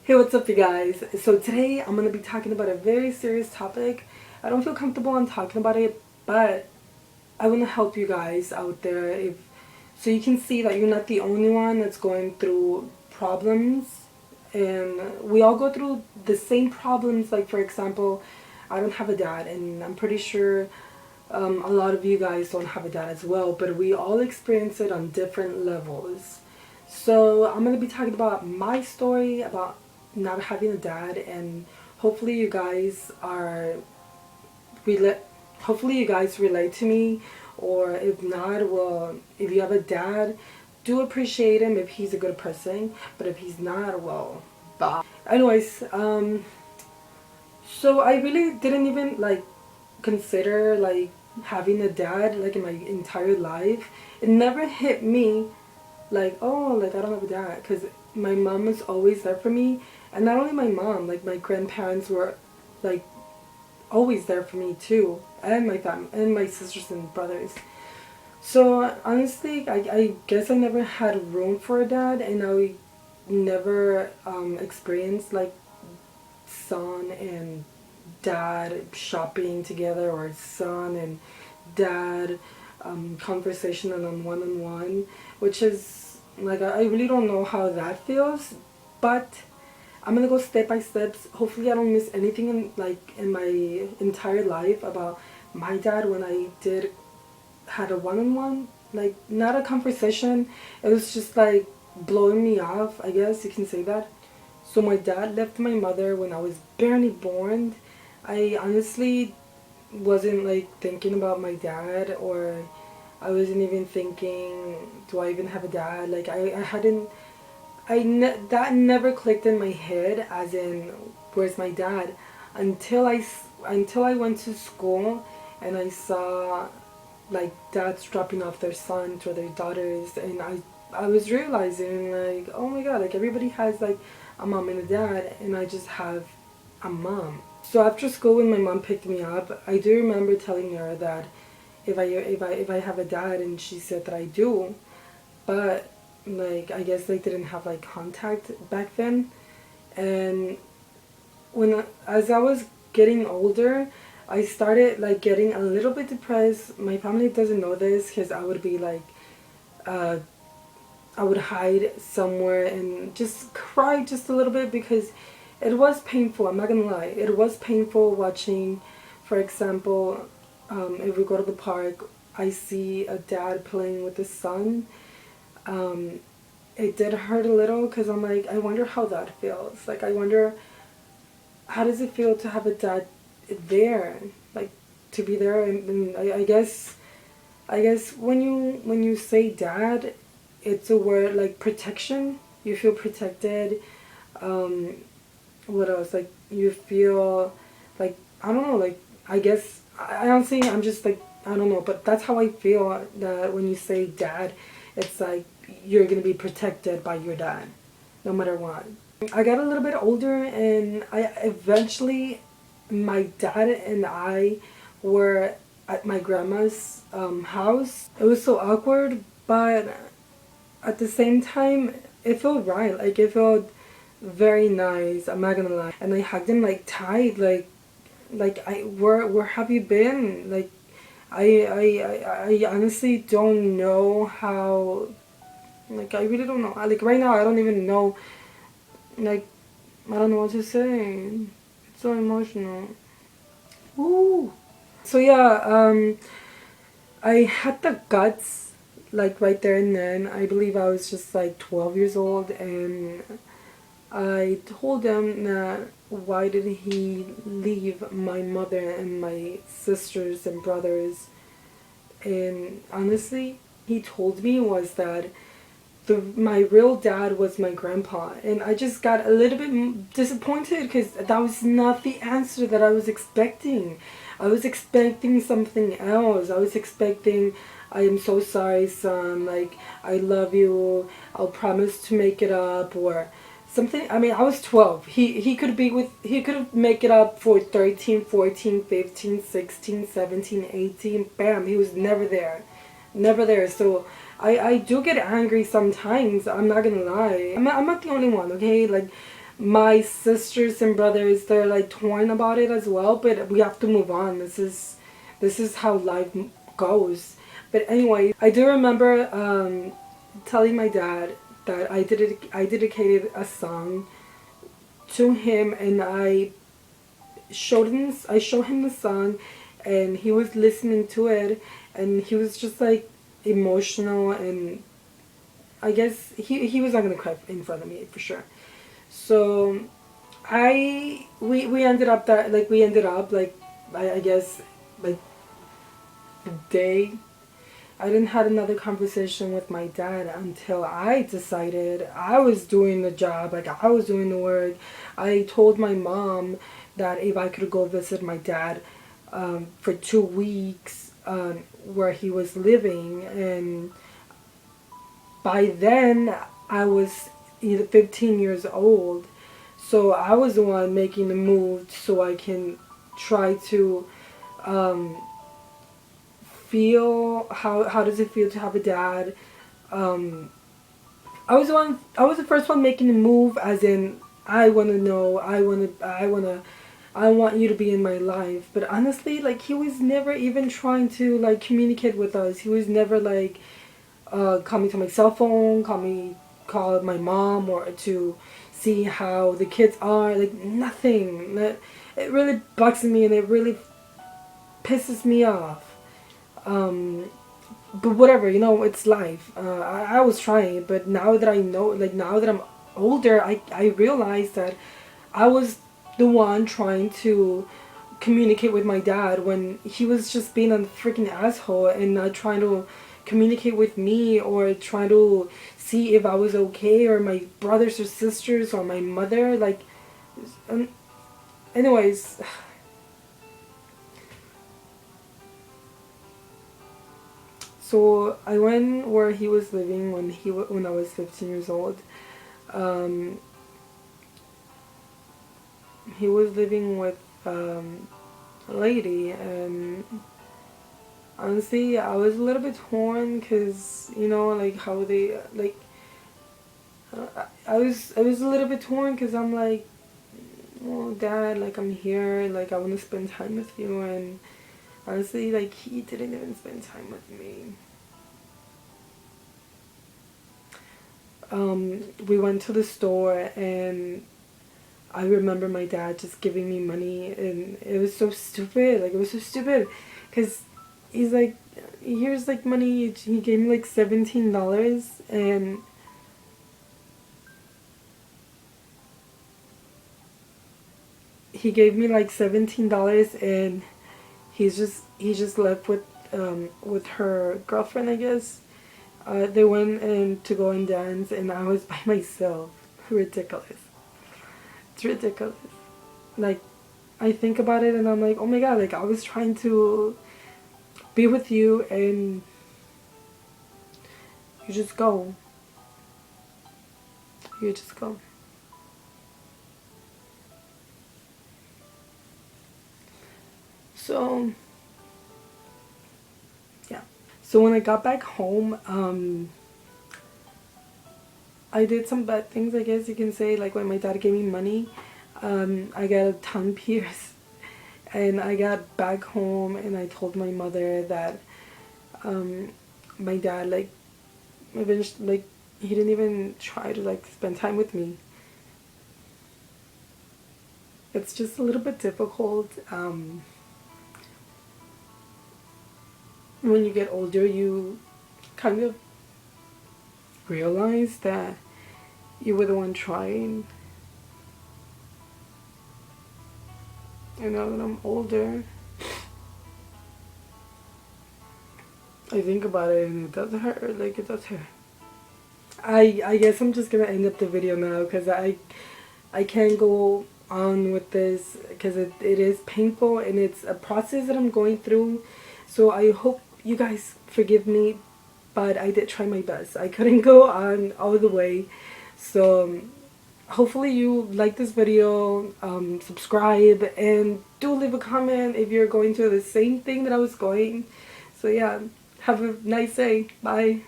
Hey, what's up, you guys? So today I'm gonna be talking about a very serious topic. I don't feel comfortable on talking about it, but I want to help you guys out there, so you can see that you're not the only one that's going through problems, and we all go through the same problems. Like, for example, I don't have a dad, and I'm pretty sure a lot of you guys don't have a dad as well, but we all experience it on different levels. So I'm going to be talking about my story about not having a dad, and hopefully you guys are relate hopefully you guys relate to me, or if not, well, if you have a dad, do appreciate him if he's a good person, but if he's not, well, bye. Anyways, so I really didn't even like consider like having a dad like in my entire life. It never hit me like, oh, like I don't have a dad, because my mom was always there for me. And not only my mom, like my grandparents were like always there for me too, and my family and my sisters and brothers. So honestly, I guess I never had room for a dad, and I never experienced like son and dad shopping together, or son and dad conversation on one, which is like, I really don't know how that feels, but I'm gonna go step by steps. Hopefully I don't miss anything in my entire life about my dad when I did had a one-on-one, like not a conversation. It was just like blowing me off, I guess you can say that. So my dad left my mother when I was barely born. I honestly wasn't like thinking about my dad, or I wasn't even thinking, do I even have a dad? Like I hadn't, that never clicked in my head as in, where's my dad? Until I went to school and I saw like dads dropping off their sons or their daughters, and I was realizing like, oh my god, like everybody has like a mom and a dad, and I just have a mom. So after school, when my mom picked me up, I do remember telling her that if I have a dad, and she said that I do, but like I guess they didn't have like contact back then. And as I was getting older, I started like getting a little bit depressed. My family doesn't know this, because I would be like, uh, I would hide somewhere and just cry just a little bit, because it was painful. I'm not gonna lie, it was painful watching, for example, if we go to the park, I see a dad playing with his son. Um, it did hurt a little, because I'm like, I wonder how that feels. Like, I wonder, how does it feel to have a dad there, like to be there. And I guess when you say dad, it's a word like protection. You feel protected. Um, what else? Like you feel like, I don't know. Like I guess I honestly, I'm just like, I don't know, but that's how I feel. That when you say dad, it's like you're gonna be protected by your dad, no matter what. I got a little bit older, and I eventually, my dad and I were at my grandma's house. It was so awkward, but at the same time, it felt right. Like it felt very nice. I'm not gonna lie. And I hugged him like tight, like I where have you been? Like I honestly don't know how. Like I really don't know. Like right now, I don't even know. Like I don't know what to say. It's so emotional. Woo. So yeah, I had the guts, like right there and then. I believe I was just like 12 years old, and I told him that why did he leave my mother and my sisters and brothers. And honestly, he told me was that my real dad was my grandpa, and I just got a little bit disappointed, because that was not the answer that I was expecting. I was expecting something else. I was expecting, I am so sorry, son, like I love you, I'll promise to make it up, or something. I mean, I was 12. He could be with, he could have make it up for 13, 14, 15, 16, 17, 18. Bam, he was never there. Never there. So I do get angry sometimes. I'm not gonna lie. I'm not the only one, okay? Like my sisters and brothers, they're like torn about it as well, but we have to move on. This is how life goes. But anyway, I do remember telling my dad that I dedicated a song to him, and I showed him the song, and he was listening to it, and he was just like emotional, and I guess he was not gonna cry in front of me for sure. So we ended up that like we ended up like I guess like the day I didn't have another conversation with my dad until I decided I was doing the job, like I was doing the work. I told my mom that if I could go visit my dad for 2 weeks where he was living, and by then I was either 15 years old, so I was the one making the move so I can try to um, feel how does it feel to have a dad. Um, I was the first one making the move, as in I want to know, I want you to be in my life. But honestly, like he was never even trying to like communicate with us. He was never like call me to my cell phone, call my mom, or to see how the kids are. Like nothing. It really bugs me, and it really pisses me off. Um, but whatever, it's life. I was trying, but now that I know, like now that I'm older, I realize that I was the one trying to communicate with my dad when he was just being a freaking asshole and not trying to communicate with me or trying to see if I was okay, or my brothers or sisters or my mother. Like, anyways. So I went where he was living when I was 15 years old. Um, he was living with a lady, and honestly, I was a little bit torn because like how they like. I was a little bit torn because I'm like, well, Dad, like I'm here, like I want to spend time with you, and honestly, like he didn't even spend time with me. We went to the store, and I remember my dad just giving me money, and it was so stupid. Like it was so stupid, cause he's like, here's like money. He gave me like $17, and he gave me like $17, and he just left with her girlfriend, I guess. They went and to go and dance, and I was by myself. Ridiculous. It's ridiculous. Like, I think about it and I'm like, oh my god, like I was trying to be with you and you just go. You just go. So, yeah. So when I got back home, I did some bad things, I guess you can say. Like when my dad gave me money, I got a tongue pierced. And I got back home and I told my mother that my dad, like, eventually, like, he didn't even try to, like, spend time with me. It's just a little bit difficult. When you get older, you kind of realize that you were the one trying. And now that I'm older, I think about it and it does hurt. Like, it does hurt. I guess I'm just gonna end up the video now because I can't go on with this because it is painful and it's a process that I'm going through. So I hope you guys forgive me, but I did try my best. I couldn't go on all the way. So hopefully you like this video, subscribe, and do leave a comment if you're going through the same thing that I was going. So yeah, have a nice day. Bye.